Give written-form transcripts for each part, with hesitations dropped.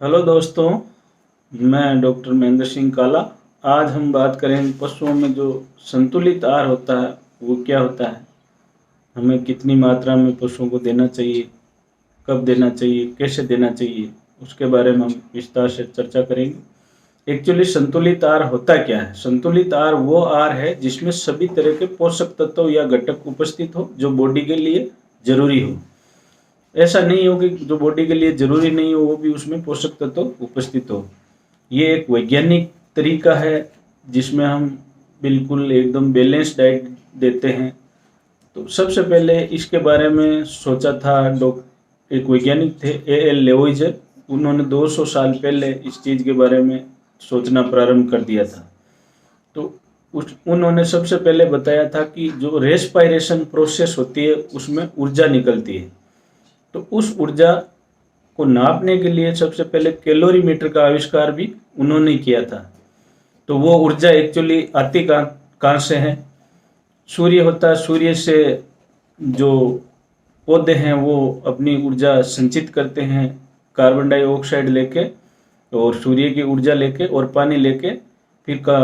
Hello दोस्तों, मैं doctor Mahendra Singh काला। आज हम बात करेंगे पशुओं में जो संतुलित आहार होता है वो क्या होता है, हमें कितनी मात्रा में पशुओं को देना चाहिए, कब देना चाहिए, कैसे देना चाहिए, उसके बारे में हम विस्तार से चर्चा करेंगे। एक्चुअली संतुलित आहार होता क्या है? संतुलित आहार वो आहार है जिसमें सभी तरह के पोषक तत्व या घटक उपस्थित हो जो बॉडी के लिए जरूरी हो। ऐसा नहीं हो कि जो बॉडी के लिए जरूरी नहीं हो वो भी उसमें पोषक तत्व उपस्थित हो। ये एक वैज्ञानिक तरीका है जिसमें हम बिल्कुल एकदम बैलेंस डाइट देते हैं। तो सबसे पहले इसके बारे में सोचा था एक वैज्ञानिक थे एल लेवोइजर। उन्होंने 200 साल पहले इस चीज़ के बारे में सोचना प्रारंभ कर दिया था। तो उन्होंने सबसे पहले बताया था कि जो रेस्पायरेशन प्रोसेस होती है उसमें ऊर्जा निकलती है। तो उस ऊर्जा को नापने के लिए सबसे पहले कैलोरीमीटर का आविष्कार भी उन्होंने किया था। तो वो ऊर्जा एक्चुअली आती कहाँ से है? सूर्य होता है। सूर्य से जो पौधे हैं वो अपनी ऊर्जा संचित करते हैं, कार्बन डाइऑक्साइड लेके और सूर्य की ऊर्जा लेके और पानी लेके, फिर का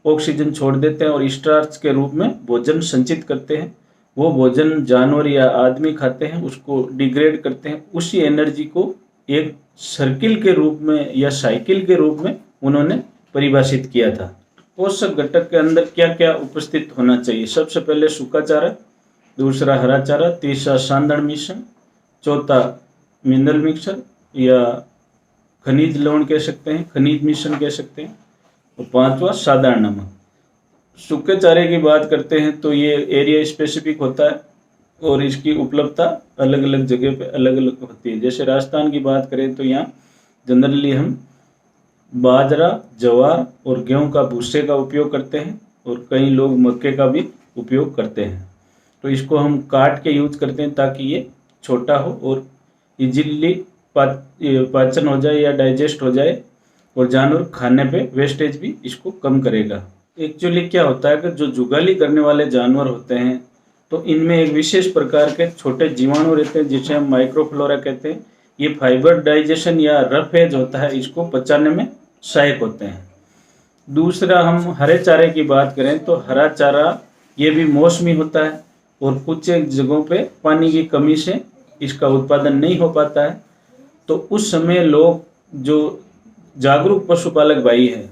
ऑक्सीजन छोड़ देते हैं और स्टार्च के रूप में भोजन संचित करते हैं। वो भोजन जानवर या आदमी खाते हैं, उसको डिग्रेड करते हैं। उसी एनर्जी को एक सर्किल के रूप में या साइकिल के रूप में उन्होंने परिभाषित किया था। पोषक घटक के अंदर क्या क्या उपस्थित होना चाहिए? सबसे पहले सूखा चारा, दूसरा हरा चारा, तीसरा सांदण मिश्रण, चौथा मिनरल मिक्सर या खनिज लवण कह सकते हैं, खनिज मिश्रण कह सकते हैं, और पांचवा साधारण नमक। सूखे चारे की बात करते हैं तो ये एरिया स्पेसिफिक होता है और इसकी उपलब्धता अलग अलग जगह पे अलग अलग होती है। जैसे राजस्थान की बात करें तो यहाँ जनरली हम बाजरा, ज्वार और गेहूं का भूसे का उपयोग करते हैं और कई लोग मक्के का भी उपयोग करते हैं। तो इसको हम काट के यूज करते हैं ताकि ये छोटा हो और इजीली पाचन हो जाए या डाइजेस्ट हो जाए, और जानवर खाने पे वेस्टेज भी इसको कम करेगा। एक्चुअली क्या होता है कि जो जुगाली करने वाले जानवर होते हैं तो इनमें एक विशेष प्रकार के छोटे जीवाणु रहते हैं जिसे हम माइक्रोफ्लोरा कहते हैं। ये फाइबर डाइजेशन या रफ एज होता है, इसको पचाने में सहायक होते हैं। दूसरा, हम हरे चारे की बात करें तो हरा चारा ये भी मौसमी होता है और कुछ एक जगहों पे पानी की कमी से इसका उत्पादन नहीं हो पाता है। तो उस समय लोग जो जागरूक पशुपालक भाई हैं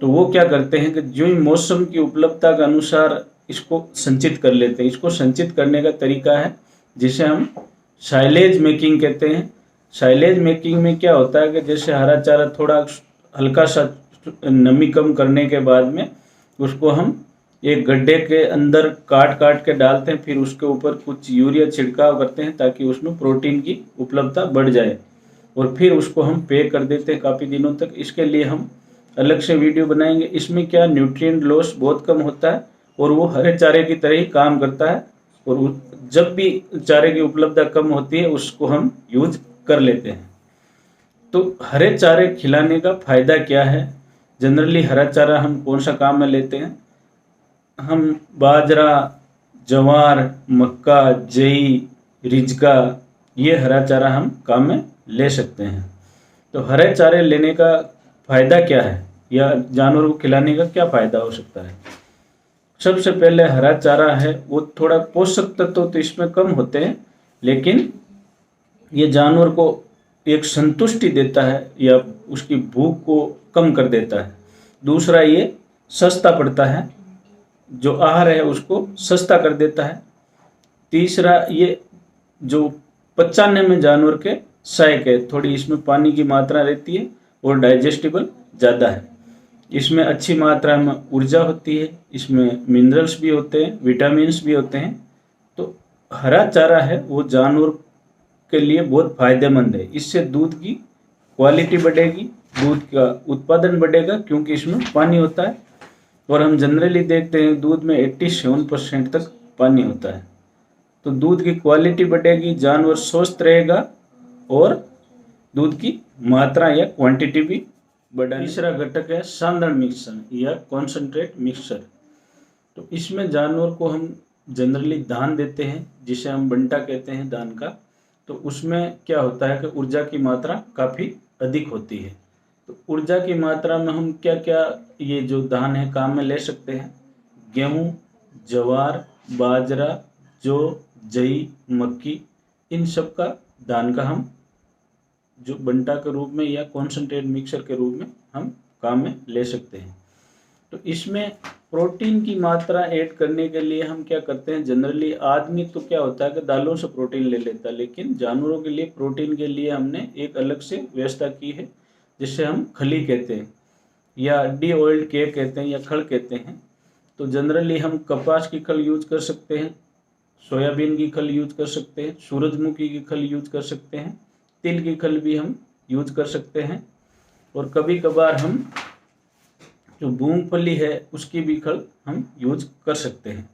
तो वो क्या करते हैं कि जो ही मौसम की उपलब्धता के अनुसार इसको संचित कर लेते हैं। इसको संचित करने का तरीका है जिसे हम साइलेज मेकिंग कहते हैं। साइलेज मेकिंग में क्या होता है कि जैसे हरा चारा थोड़ा हल्का सा नमी कम करने के बाद में उसको हम एक गड्ढे के अंदर काट काट के डालते हैं, फिर उसके ऊपर कुछ यूरिया छिड़काव करते हैं ताकि उसमें प्रोटीन की उपलब्धता बढ़ जाए, और फिर उसको हम पैक कर देते हैं काफ़ी दिनों तक। इसके लिए हम अलग से वीडियो बनाएंगे। इसमें क्या न्यूट्रिएंट लॉस बहुत कम होता है और वो हरे चारे की तरह ही काम करता है, और जब भी चारे की उपलब्धता कम होती है उसको हम यूज कर लेते हैं। तो हरे चारे खिलाने का फायदा क्या है? जनरली हरा चारा हम कौन सा काम में लेते हैं? हम बाजरा, ज्वार, मक्का, जई, रिजका, ये हरा चारा हम काम में ले सकते हैं। तो हरे चारे लेने का फायदा क्या है या जानवरों को खिलाने का क्या फायदा हो सकता है? सबसे पहले हरा चारा है वो थोड़ा पोषक तत्व तो इसमें कम होते हैं, लेकिन ये जानवर को एक संतुष्टि देता है या उसकी भूख को कम कर देता है। दूसरा, ये सस्ता पड़ता है, जो आहार है उसको सस्ता कर देता है। तीसरा, ये जो पचाने में जानवर के सहायक है, थोड़ी इसमें पानी की मात्रा रहती है और डाइजेस्टिबल ज़्यादा है। इसमें अच्छी मात्रा में ऊर्जा होती है, इसमें मिनरल्स भी होते हैं, विटामिन्स भी होते हैं। तो हरा चारा है वो जानवर के लिए बहुत फायदेमंद है। इससे दूध की क्वालिटी बढ़ेगी, दूध का उत्पादन बढ़ेगा क्योंकि इसमें पानी होता है, और हम जनरली देखते हैं दूध में 87% तक पानी होता है। तो दूध की क्वालिटी बढ़ेगी, जानवर स्वस्थ रहेगा और दूध की मात्रा या क्वांटिटी भी बढ़ेगी। तीसरा घटक है सांदण मिश्रण या कॉन्सेंट्रेट मिक्सचर। तो इसमें जानवर को हम जनरली धान देते हैं जिसे हम बंटा कहते हैं, धान का। तो उसमें क्या होता है कि ऊर्जा की मात्रा काफ़ी अधिक होती है। तो ऊर्जा की मात्रा में हम क्या क्या ये जो धान है काम में ले सकते हैं? गेहूँ, ज्वार, बाजरा, जौ, जई, मक्की, इन सब का धान का हम जो बंटा के रूप में या कॉन्सेंट्रेट मिक्सर के रूप में हम काम में ले सकते हैं। तो इसमें प्रोटीन की मात्रा ऐड करने के लिए हम क्या करते हैं? जनरली आदमी तो क्या होता है कि दालों से प्रोटीन ले लेता है, लेकिन जानवरों के लिए प्रोटीन के लिए हमने एक अलग से व्यवस्था की है, जिसे हम खली कहते हैं या डी ऑयल्ड केक कहते हैं या खल कहते हैं। तो जनरली हम कपास की खल यूज कर सकते हैं, सोयाबीन की खल यूज कर सकते हैं, सूरजमुखी की खल यूज कर सकते हैं, तिल की खल भी हम यूज कर सकते हैं, और कभी कभार हम जो मूंगफली है उसकी भी खल हम यूज कर सकते हैं।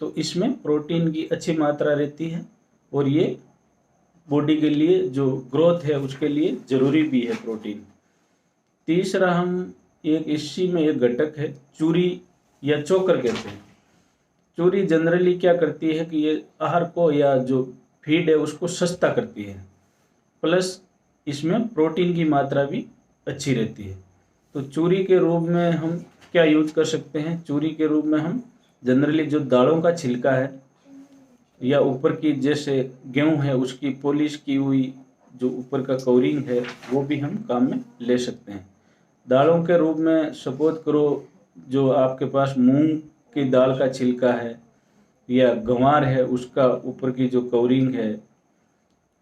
तो इसमें प्रोटीन की अच्छी मात्रा रहती है और ये बॉडी के लिए जो ग्रोथ है उसके लिए ज़रूरी भी है प्रोटीन। तीसरा हम एक इसी में एक घटक है चूरी या चोकर कहते हैं। चूरी जनरली क्या करती है कि ये आहार को या जो फीड है उसको सस्ता करती है, प्लस इसमें प्रोटीन की मात्रा भी अच्छी रहती है। तो चूरी के रूप में हम क्या यूज कर सकते हैं? चूरी के रूप में हम जनरली जो दालों का छिलका है या ऊपर की जैसे गेहूं है उसकी पॉलिश की हुई जो ऊपर का कवरिंग है वो भी हम काम में ले सकते हैं। दालों के रूप में सपोज करो जो आपके पास मूंग की दाल का छिलका है या गंवार है उसका ऊपर की जो कवरिंग है,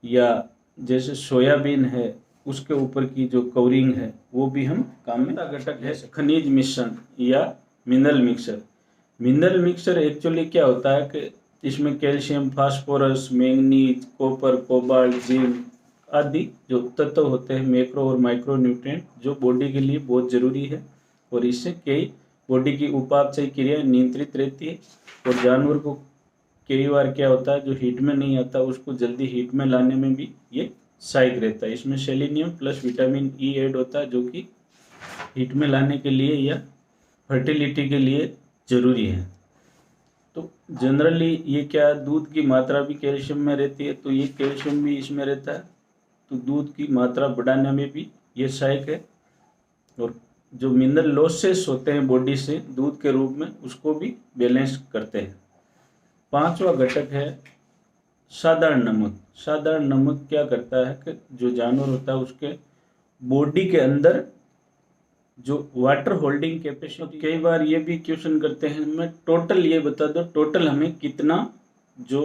या जैसे सोयाबीन है उसके ऊपर की जो कवरिंग है वो भी हम काम में। घटक है खनिज मिश्रण या mineral mixer. Mineral mixer actually क्या होता है कि इसमें calcium, phosphorus, manganese, copper, cobalt, zinc आदि जो तत्व होते हैं, मैक्रो और माइक्रो न्यूट्रिएंट, जो बॉडी के लिए बहुत ज़रूरी है और इससे कई बॉडी की उपापचय क्रिया नियंत्रित रहती है। और जानवर को कई बार क्या होता है जो हीट में नहीं आता उसको जल्दी हीट में लाने में भी ये सहायक रहता है। इसमें selenium plus vitamin E add होता है जो कि हीट में लाने के लिए या फर्टिलिटी के लिए ज़रूरी है। तो जनरली ये क्या दूध की मात्रा भी कैल्शियम में रहती है, तो ये कैल्शियम भी इसमें रहता है, तो दूध की मात्रा बढ़ाने में भी ये सहायक है। और जो मिनरल लॉसेस होते हैं बॉडी से दूध के रूप में उसको भी बैलेंस करते हैं। पांचवा घटक है साधारण नमक। साधारण नमक क्या करता है कि जो जानवर होता है उसके बॉडी के अंदर जो वाटर होल्डिंग कैपेसिटी, कई बार ये भी क्वेश्चन करते हैं मैं टोटल ये बता दो टोटल हमें कितना जो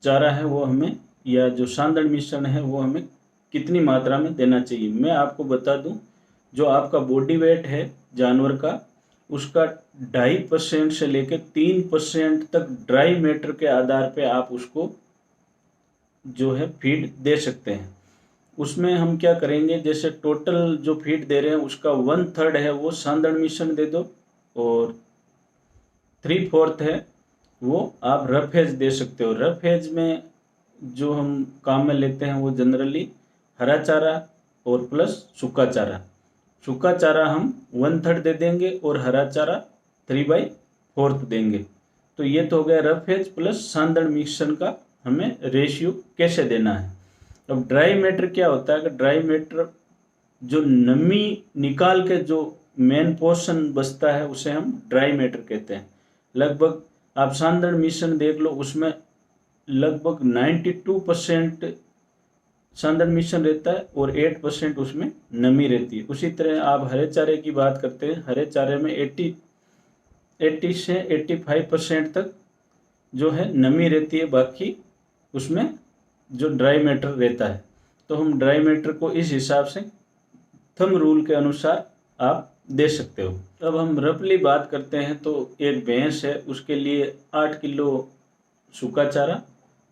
चारा है वो हमें या जो सांदण मिश्रण है वो हमें कितनी मात्रा में देना चाहिए। मैं आपको बता दूं जो आपका बॉडी वेट है जानवर का उसका 2.5% से लेकर 3% तक ड्राई मैटर के आधार पे आप उसको जो है फीड दे सकते हैं। उसमें हम क्या करेंगे, जैसे टोटल जो फीड दे रहे हैं उसका 1/3 है वो सांदण मिश्रण दे दो और 3/4 है वो आप रफ हेज दे सकते हो। रफ हेज में जो हम काम में लेते हैं वो जनरली हरा चारा और प्लस सूखा चारा। सूखा चारा हम 1/3 दे देंगे और हरा चारा 3/4 देंगे। तो ये तो हो गया रफ हेज प्लस सांदण मिश्रण का हमें रेशियो कैसे देना है। अब ड्राई मैटर क्या होता है कि ड्राई मैटर जो नमी निकाल के जो मेन पोर्शन बचता है उसे हम ड्राई मैटर कहते हैं। लगभग आप सांदण मिश्रण देख लो उसमें लगभग 92% सांदण मिश्रण रहता है और 8% उसमें नमी रहती है। उसी तरह आप हरे चारे की बात करते हैं, हरे चारे में 80 से 85% तक जो है नमी रहती है, बाकी उसमें जो ड्राई मैटर रहता है। तो हम ड्राई मैटर को इस हिसाब से थंब रूल के अनुसार आप दे सकते हो। अब हम रफली बात करते हैं तो एक भैंस है उसके लिए 8 किलो सूखा चारा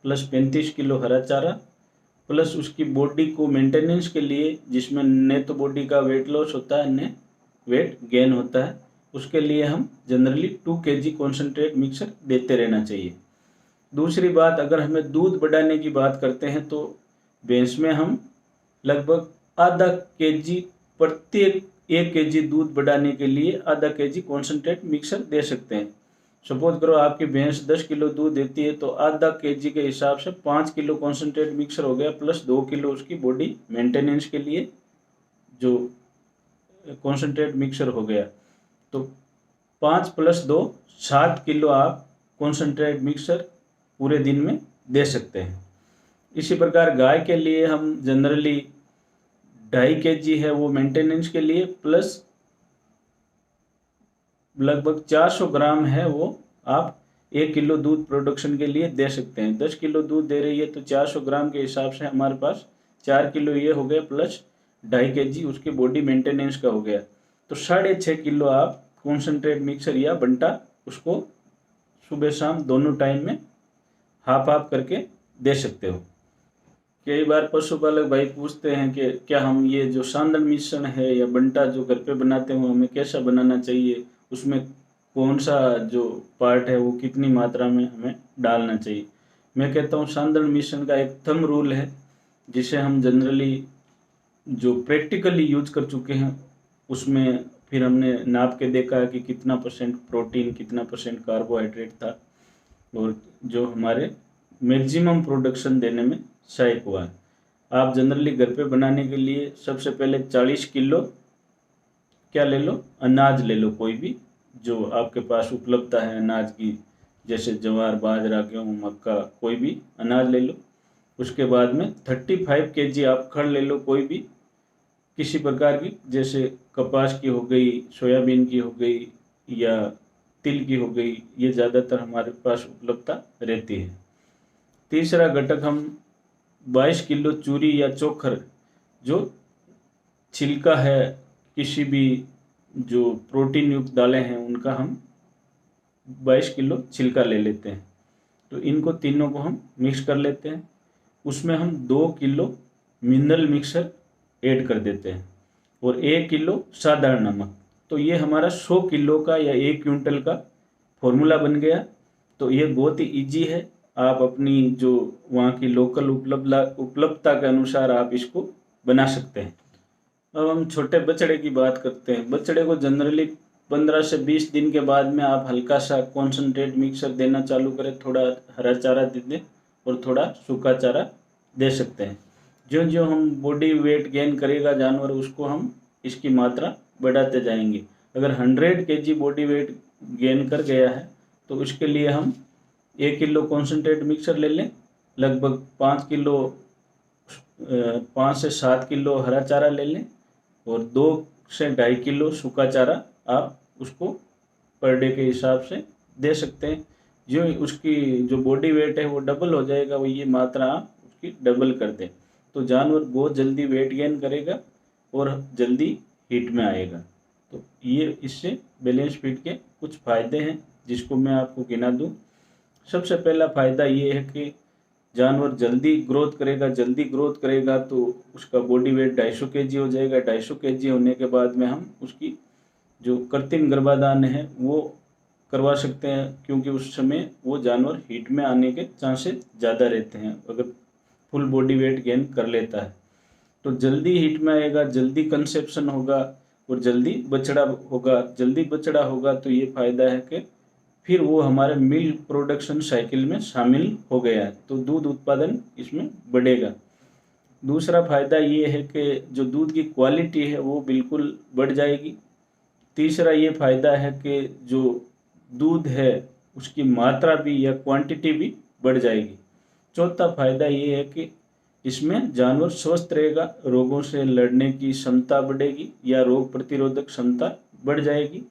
प्लस 35 किलो हरा चारा प्लस उसकी बॉडी को मेंटेनेंस के लिए जिसमें न तो बॉडी का वेट लॉस होता है न वेट गेन होता है, उसके लिए हम जनरली 2 kg कॉन्सेंट्रेट मिक्सर देते रहना चाहिए। दूसरी बात, अगर हमें दूध बढ़ाने की बात करते हैं तो भैंस में हम लगभग आधा kg प्रत्येक 1 kg दूध बढ़ाने के लिए आधा kg कॉन्सेंट्रेट मिक्सर दे सकते हैं। सपोज करो आपकी भैंस 10 किलो दूध देती है तो आधा केजी के हिसाब से 5 किलो कॉन्सेंट्रेट मिक्सर हो गया, प्लस 2 किलो उसकी बॉडी मेंटेनेंस के लिए जो कॉन्सेंट्रेट मिक्सर हो गया। तो 5 + 2 7 किलो आप कॉन्सेंट्रेट मिक्सर पूरे दिन में दे सकते हैं। इसी प्रकार गाय के लिए हम जनरली 2.5 kg है वो मेंटेनेंस के लिए, प्लस लगभग 400 ग्राम है वो आप 1 किलो दूध प्रोडक्शन के लिए दे सकते हैं। 10 किलो दूध दे रही है तो 400 ग्राम के हिसाब से हमारे पास 4 किलो ये हो गया, प्लस 2.5 kg उसके बॉडी मेंटेनेंस का हो गया। तो 6.5 किलो आप कॉन्सेंट्रेट मिक्सर या बंटा उसको सुबह शाम दोनों टाइम में हाफ हाफ करके दे सकते हो। कई बार पशुपालक भाई पूछते हैं कि क्या हम ये जो सांदन मिश्रण है या बंटा जो घर पे बनाते हैं हमें कैसा बनाना चाहिए, उसमें कौन सा जो पार्ट है वो कितनी मात्रा में हमें डालना चाहिए। मैं कहता हूँ सांदन मिश्रण का एक थंब रूल है जिसे हम जनरली जो प्रैक्टिकली यूज कर चुके हैं उसमें फिर हमने नाप के देखा है कि कितना % प्रोटीन कितना % कार्बोहाइड्रेट था और जो हमारे मैक्सिमम प्रोडक्शन देने में सहायक हुआ है। आप जनरली घर पे बनाने के लिए सबसे पहले 40 किलो क्या ले लो, अनाज ले लो, कोई भी जो आपके पास उपलब्धता है अनाज की, जैसे ज्वार बाजरा गेहूँ मक्का, कोई भी अनाज ले लो। उसके बाद में 35 kg आप खड़ ले लो, कोई भी किसी प्रकार की, जैसे कपास की हो गई, सोयाबीन की हो गई या तिल की हो गई, ये ज़्यादातर हमारे पास उपलब्धता रहती है। तीसरा घटक हम 22 किलो चूरी या चोखर जो छिलका है किसी भी जो प्रोटीन युक्त दालें हैं उनका हम 22 किलो छिलका ले लेते हैं। तो इनको तीनों को हम मिक्स कर लेते हैं। उसमें हम 2 किलो मिनरल मिक्सर ऐड कर देते हैं और 1 किलो साधारण नमक। तो ये हमारा 100 किलो का या 1 क्विंटल का फॉर्मूला बन गया। तो ये बहुत ही इजी है, आप अपनी जो वहाँ की लोकल उपलब्धता के अनुसार आप इसको बना सकते हैं। अब हम छोटे बछड़े की बात करते हैं। बछड़े को जनरली 15 से 20 दिन के बाद में आप हल्का सा कॉन्सेंट्रेट मिक्सर देना चालू करें, थोड़ा हरा चारा दे दें और थोड़ा सूखा चारा दे सकते हैं। जो जो हम बॉडी वेट गेन करेगा जानवर उसको हम इसकी मात्रा बढ़ाते जाएंगे। अगर 100 kg बॉडी वेट गेन कर गया है तो उसके लिए हम 1 किलो कॉन्सेंट्रेट मिक्सर ले लें, लगभग 5 से 7 किलो हरा चारा ले लें और 2 से 2.5 किलो सूखा चारा आप उसको पर डे के हिसाब से दे सकते हैं। जो उसकी जो बॉडी वेट है वो डबल हो जाएगा, वो ये मात्रा आप उसकी डबल कर दें तो जानवर बहुत जल्दी वेट गेन करेगा और जल्दी हीट में आएगा। तो ये इससे बैलेंस फीड के कुछ फ़ायदे हैं जिसको मैं आपको गिना दूं। सबसे पहला फ़ायदा ये है कि जानवर जल्दी ग्रोथ करेगा तो उसका बॉडी वेट 250 kg हो जाएगा। 250 kg होने के बाद में हम उसकी जो कृत्रिम गर्भाधान है वो करवा सकते हैं, क्योंकि उस समय वो जानवर हीट में आने के चांसेस ज़्यादा रहते हैं अगर फुल बॉडी वेट गेन कर लेता है। तो जल्दी हीट में आएगा, जल्दी कंसेप्शन होगा और जल्दी बछड़ा होगा तो ये फ़ायदा है कि फिर वो हमारे मिल्क प्रोडक्शन साइकिल में शामिल हो गया है तो दूध उत्पादन इसमें बढ़ेगा। दूसरा फ़ायदा ये है कि जो दूध की क्वालिटी है वो बिल्कुल बढ़ जाएगी। तीसरा ये फ़ायदा है कि जो दूध है उसकी मात्रा भी या क्वांटिटी भी बढ़ जाएगी। चौथा फ़ायदा ये है कि इसमें जानवर स्वस्थ रहेगा, रोगों से लड़ने की क्षमता बढ़ेगी या रोग प्रतिरोधक क्षमता बढ़ जाएगी।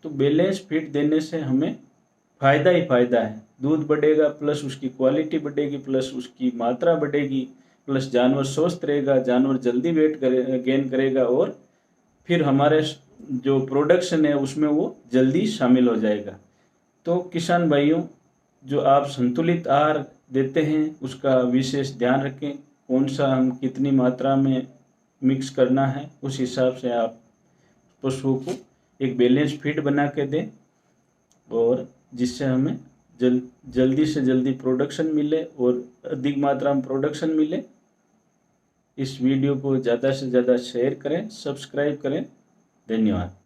तो बैलेंस फीड देने से हमें फ़ायदा ही फ़ायदा है। दूध बढ़ेगा, प्लस उसकी क्वालिटी बढ़ेगी, प्लस उसकी मात्रा बढ़ेगी, प्लस जानवर स्वस्थ रहेगा, जानवर जल्दी वेट गेन करेगा और फिर हमारे जो प्रोडक्शन है उसमें वो जल्दी शामिल हो जाएगा। तो किसान भाइयों, जो आप संतुलित आहार देते हैं उसका विशेष ध्यान रखें। कौन सा हम कितनी मात्रा में मिक्स करना है उस हिसाब से आप पशुओं को एक बैलेंस फीड बना के दें और जिससे हमें जल्दी से जल्दी प्रोडक्शन मिले और अधिक मात्रा में प्रोडक्शन मिले। इस वीडियो को ज़्यादा से ज़्यादा शेयर करें, सब्सक्राइब करें। धन्यवाद।